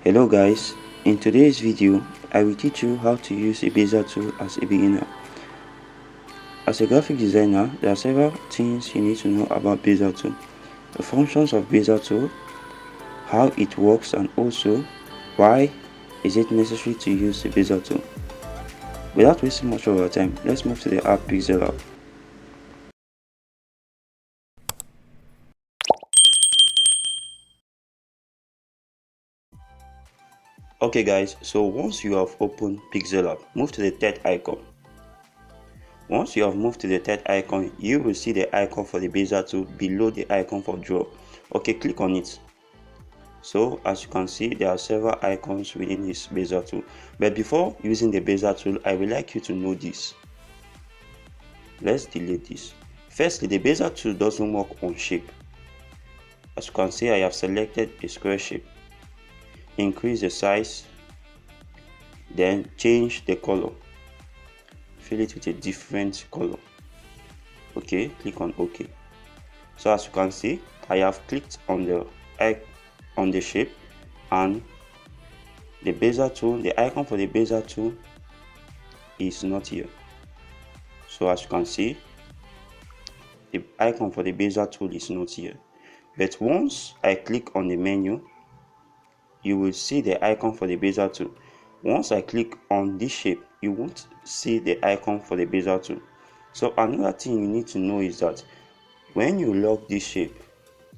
Hello guys, in today's video I will teach you how to use a Bezier tool as a beginner. As a graphic designer, there are several things you need to know about Bezier tool. The functions of Bezier tool, how it works, and also why is it necessary to use the Bezier tool. Without wasting much of our time, let's move to the I Pixellab. Okay guys, so once you have opened Pixellab, move to the third icon. Once you have moved to the third icon, you will see the icon for the Bezier tool below the icon for draw. Okay, click on it. So as you can see, there are several icons within this Bezier tool. But before using the Bezier tool, I would like you to know this. Let's delete this. Firstly, the Bezier tool doesn't work on shape. As you can see, I have selected a square shape. Increase the size, then change the color. Fill it with a different color. Okay, click on OK. So as you can see, I have clicked on the shape, and the Bezier tool, the icon for the Bezier tool is not here. So as you can see, the icon for the Bezier tool is not here. But once I click on the menu, you will see the icon for the Bezier tool. Once I click on this shape, you won't see the icon for the Bezier tool. So another thing you need to know is that when you lock this shape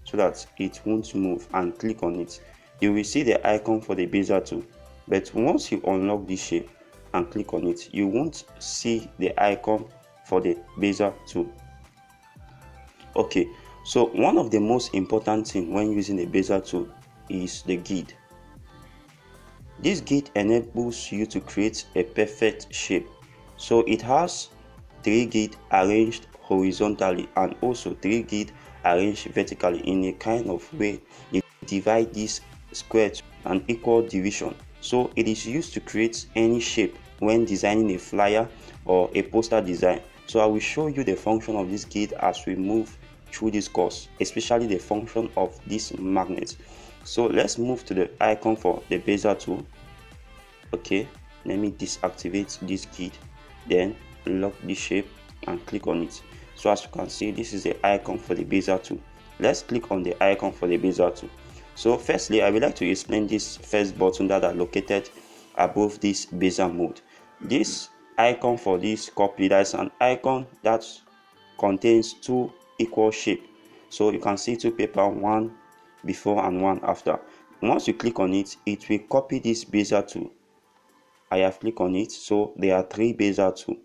so that it won't move and click on it, you will see the icon for the Bezier tool. But once you unlock this shape and click on it, you won't see the icon for the Bezier tool. Okay, so one of the most important things when using the Bezier tool is the grid. This grid enables you to create a perfect shape. So it has 3 grids arranged horizontally and also 3 grids arranged vertically in a kind of way you divide this square to an equal division. So it is used to create any shape when designing a flyer or a poster design. So I will show you the function of this grid as we move through this course, especially the function of this magnet. So let's move to the icon for the Bezier tool. Okay, let me deactivate this grid, then lock this shape and click on it. So as you can see, this is the icon for the Bezier tool. Let's click on the icon for the Bezier tool. So firstly, I would like to explain this first button that are located above this Bezier mode. This icon for this copy, that's an icon that contains 2 equal shapes. So you can see 2 paper, one before and one after. Once you click on it, it will copy this Bezier tool. I have clicked on it, so there are 3 Bezier tools.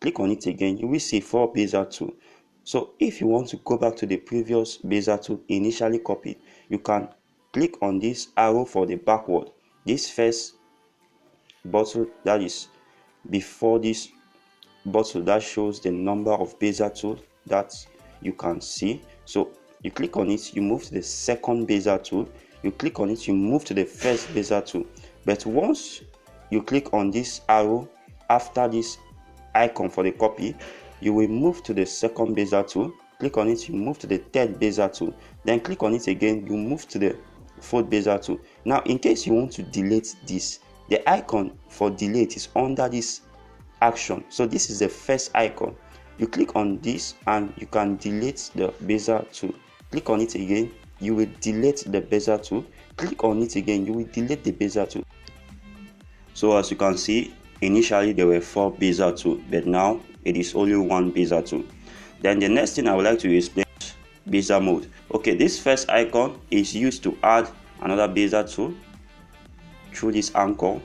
Click on it again, you will see 4 Bezier tools. So if you want to go back to the previous Bezier tool initially copied, you can click on this arrow for the backward. This first bottle that is before this bottle that shows the number of Bezier tools that you can see. So you click on it, you move to the second Bezier tool. You click on it, you move to the first Bezier tool. But once you click on this arrow after this icon for the copy, you will move to the second Bezier tool. Click on it, you move to the third Bezier tool. Then click on it again, you move to the fourth Bezier tool. Now in case you want to delete this, the icon for delete is under this action. So this is the first icon. You click on this and you can delete the Bezier tool. Click on it again, you will delete the Bezier tool. Click on it again, you will delete the Bezier tool. So as you can see, initially there were 4 Bezier tools, but now it is only 1 Bezier tool. Then the next thing I would like to explain is Bezier mode. Okay, this first icon is used to add another Bezier tool through this anchor.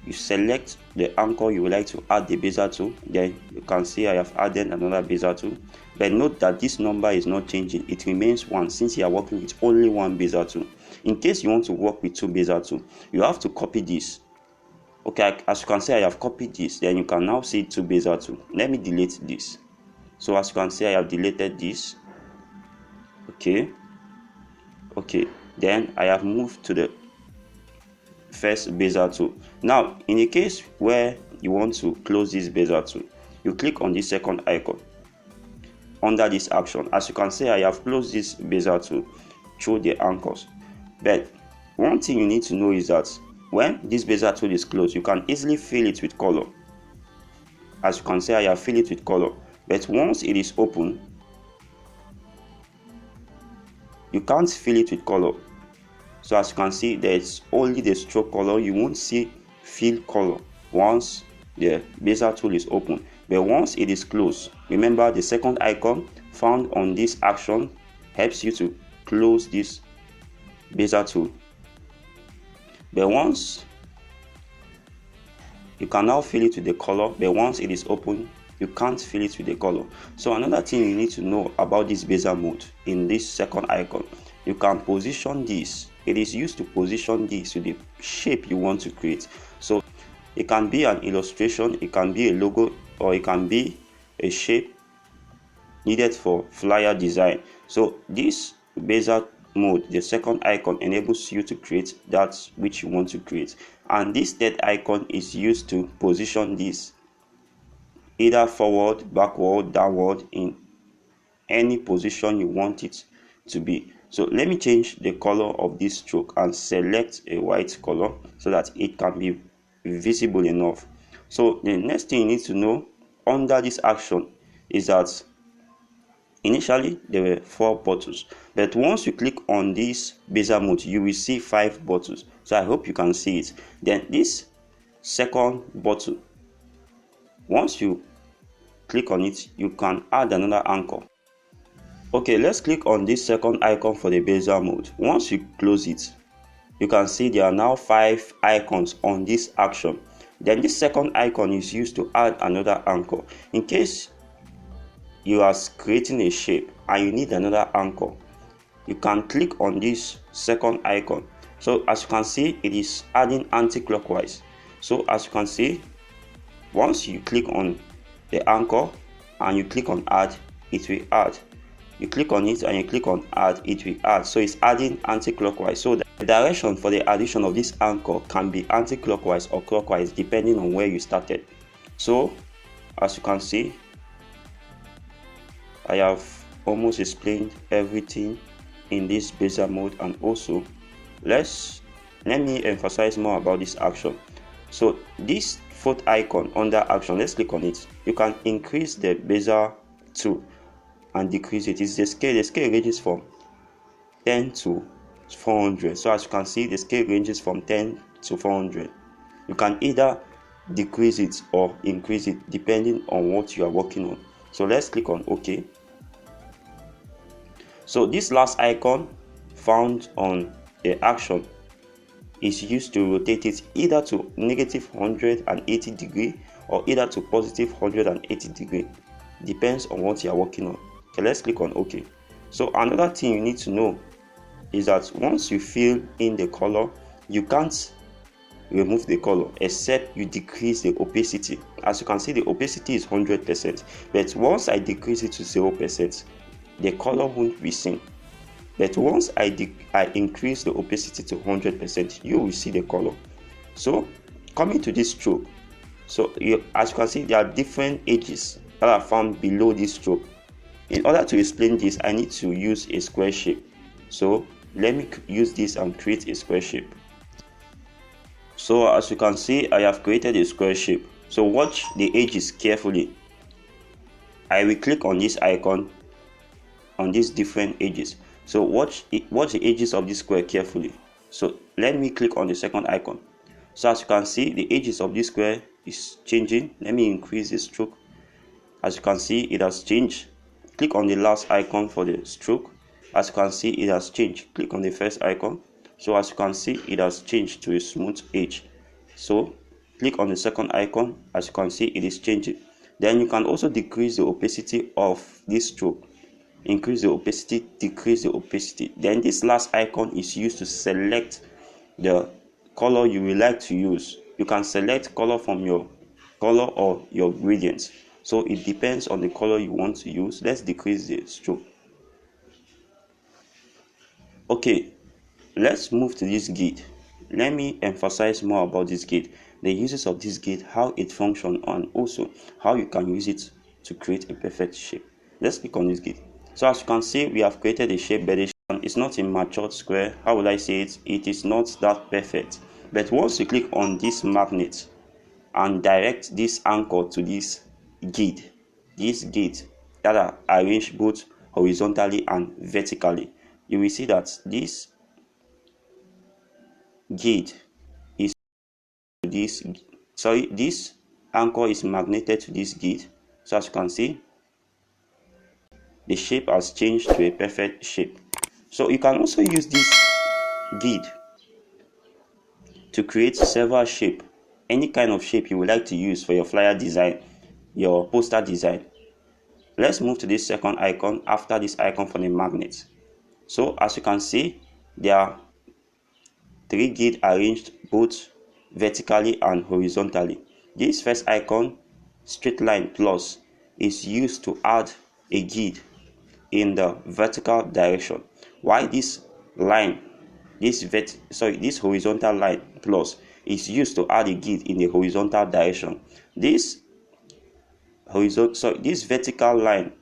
You select the anchor you would like to add the Bezier tool. Then you can see I have added another Bezier tool. But note that this number is not changing, it remains 1 since you are working with only 1 Bezier tool. In case you want to work with 2 Bezier tools, you have to copy this. Okay, as you can see, I have copied this. Then you can now see 2 Bezier tools. Let me delete this. So as you can see, I have deleted this. Okay, then I have moved to the first Bezier tool. Now in a case where you want to close this Bezier tool, you click on the second icon under this action. As you can see, I have closed this Bezier tool through the anchors. But one thing you need to know is that when this Bezier tool is closed, you can easily fill it with color. As you can see, I have filled it with color. But once it is open, you can't fill it with color. So as you can see, there's only the stroke color. You won't see fill color once the Bezier tool is open. But once it is closed, remember the second icon found on this action helps you to close this Bezier tool. But once you can now fill it with the color, but once it is open, you can't fill it with the color. So another thing you need to know about this Bezier mode in this second icon, you can position this. It is used to position this to the shape you want to create. So it can be an illustration, it can be a logo, or it can be a shape needed for flyer design. So this Bezier mode, the second icon, enables you to create that which you want to create, and this third icon is used to position this either forward, backward, downward, in any position you want it to be. So let me change the color of this stroke and select a white color so that it can be visible enough. So the next thing you need to know under this action is that initially there were 4 bottles, but once you click on this Bezier mode, you will see 5 bottles. So I hope you can see it. Then this second bottle, once you click on it, you can add another anchor. Okay, let's click on this second icon for the Bezier mode. Once you close it, you can see there are now 5 icons on this action. Then this second icon is used to add another anchor. In case you are creating a shape and you need another anchor, you can click on this second icon. So as you can see, it is adding anti-clockwise. So as you can see, once you click on the anchor and you click on add, it will add. You click on it and you click on add, it will add. So it's adding anti-clockwise. So the direction for the addition of this anchor can be anti-clockwise or clockwise depending on where you started. So as you can see, I have almost explained everything in this Bezier mode, and also let me emphasize more about this action. So this fourth icon under action, let's click on it. You can increase the Bezier tool and decrease it. It's the scale ranges from 10 to 400. So as you can see, the scale ranges from 10 to 400. You can either decrease it or increase it depending on what you are working on. So let's click on OK. So this last icon found on the action is used to rotate it either to negative 180 degree or either to positive 180 degree. Depends on what you are working on. Okay, let's click on OK. So another thing you need to know is that once you fill in the color, you can't remove the color except you decrease the opacity. As you can see, the opacity is 100%, but once I decrease it to 0%, the color won't be seen. But once I increase the opacity to 100%, you will see the color. So coming to this stroke, so as you can see, there are different edges that are found below this stroke. In order to explain this, I need to use a square shape. So let me use this and create a square shape. So as you can see, I have created a square shape. So watch the edges carefully. I will click on this icon on these different edges. So watch the edges of this square carefully. So let me click on the second icon. So as you can see, the edges of this square is changing. Let me increase the stroke. As you can see, it has changed. Click on the last icon for the stroke. As you can see, it has changed. Click on the first icon. So as you can see, it has changed to a smooth edge. So click on the second icon. As you can see, it is changing. Then you can also decrease the opacity of this stroke. Increase the opacity, decrease the opacity. Then this last icon is used to select the color you would like to use. You can select color from your color or your gradients. So it depends on the color you want to use. Let's decrease the stroke. Okay, let's move to this gate. Let me emphasize more about this gate, the uses of this gate, how it functions, and also how you can use it to create a perfect shape. Let's click on this gate. So as you can see, we have created a shape, but the it's not a matured square. How would I say it? It is not that perfect. But once you click on this magnet and direct this anchor to this gate that are arranged both horizontally and vertically, you will see that this gate is to this anchor is magneted to this gate. So as you can see, the shape has changed to a perfect shape. So you can also use this grid to create several shapes, any kind of shape you would like to use for your flyer design, your poster design. Let's move to this second icon after this icon for the magnet. So as you can see, there are 3 grids arranged both vertically and horizontally. This first icon, straight line plus, is used to add a grid in the vertical direction, while this line, this horizontal line plus, is used to add a grid in the horizontal direction. This vertical line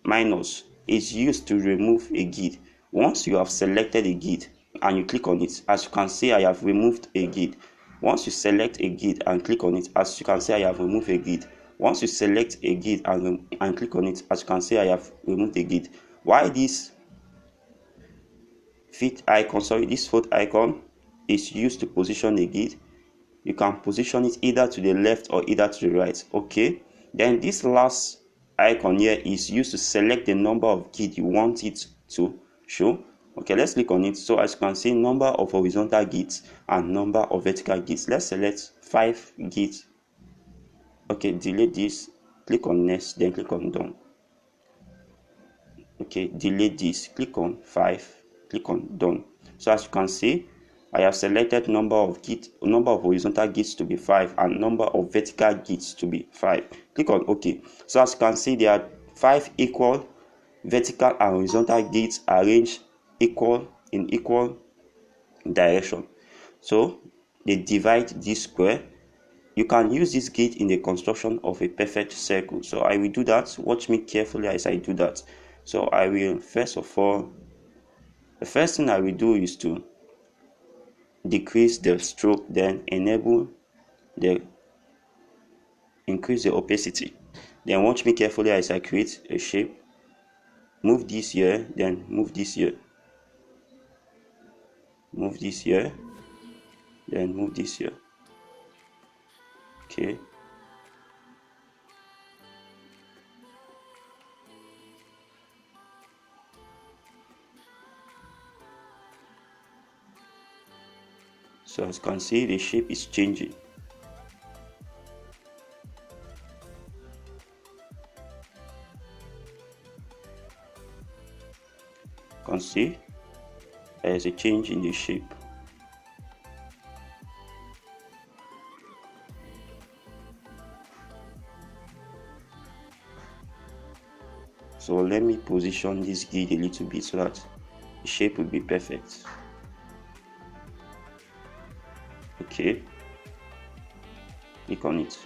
minus is used to remove a grid. Once you have selected a grid and you click on it, as you can see, I have removed a grid. Once you select a grid and click on it, as you can see, I have removed a grid. Once you select a grid and click on it, as you can see, I have removed a grid. Why this this fourth icon is used to position a grid, you can position it either to the left or either to the right. Okay, then this last icon here is used to select the number of grid you want it to show. Okay, let's click on it. So as you can see, number of horizontal grids and number of vertical grids. Let's select 5 grids. Okay, delete this, click on next, then click on done. Okay, delete this, click on 5, click on done. So as you can see, I have selected number of horizontal grids to be 5 and number of vertical grids to be 5. Click on OK. So as you can see, there are 5 equal vertical and horizontal grids arranged in equal direction. So they divide this square. You can use this grid in the construction of a perfect circle. So I will do that. Watch me carefully as I do that. So I will, first of all, the first thing I will do is to decrease the stroke, then increase the opacity. Then watch me carefully as I create a shape. Move this here, then move this here. Move this here, then move this here. Okay. So as you can see, the shape is changing. You can see there is a change in the shape. So let me position this grid a little bit so that the shape will be perfect. Okay, click on it.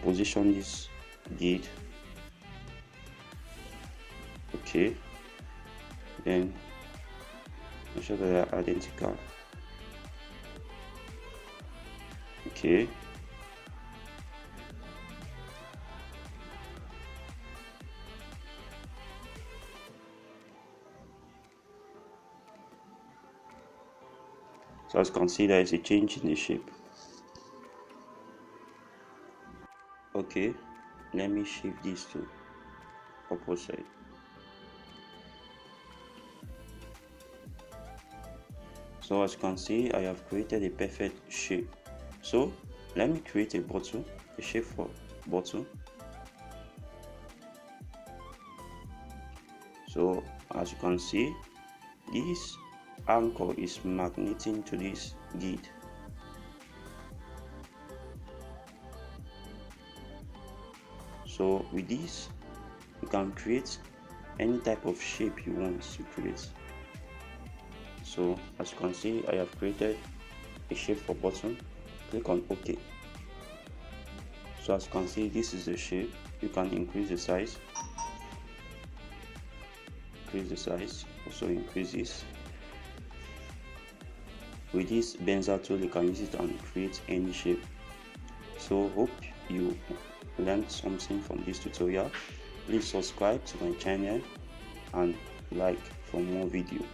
Position this grid. Okay, then make sure that they are identical. Okay, so as you can see, there is a change in the shape. Okay, let me shift this to opposite. So as you can see, I have created a perfect shape. So let me create a bottle, a shape for bottle. So as you can see, this anchor is magneting to this grid. So with this, you can create any type of shape you want to create. So as you can see, I have created a shape for button. Click on OK. So as you can see, this is the shape. You can increase the size, also increase this. With this Bezier tool, you can use it and create any shape. So hope you learned something from this tutorial. Please subscribe to my channel and like for more videos.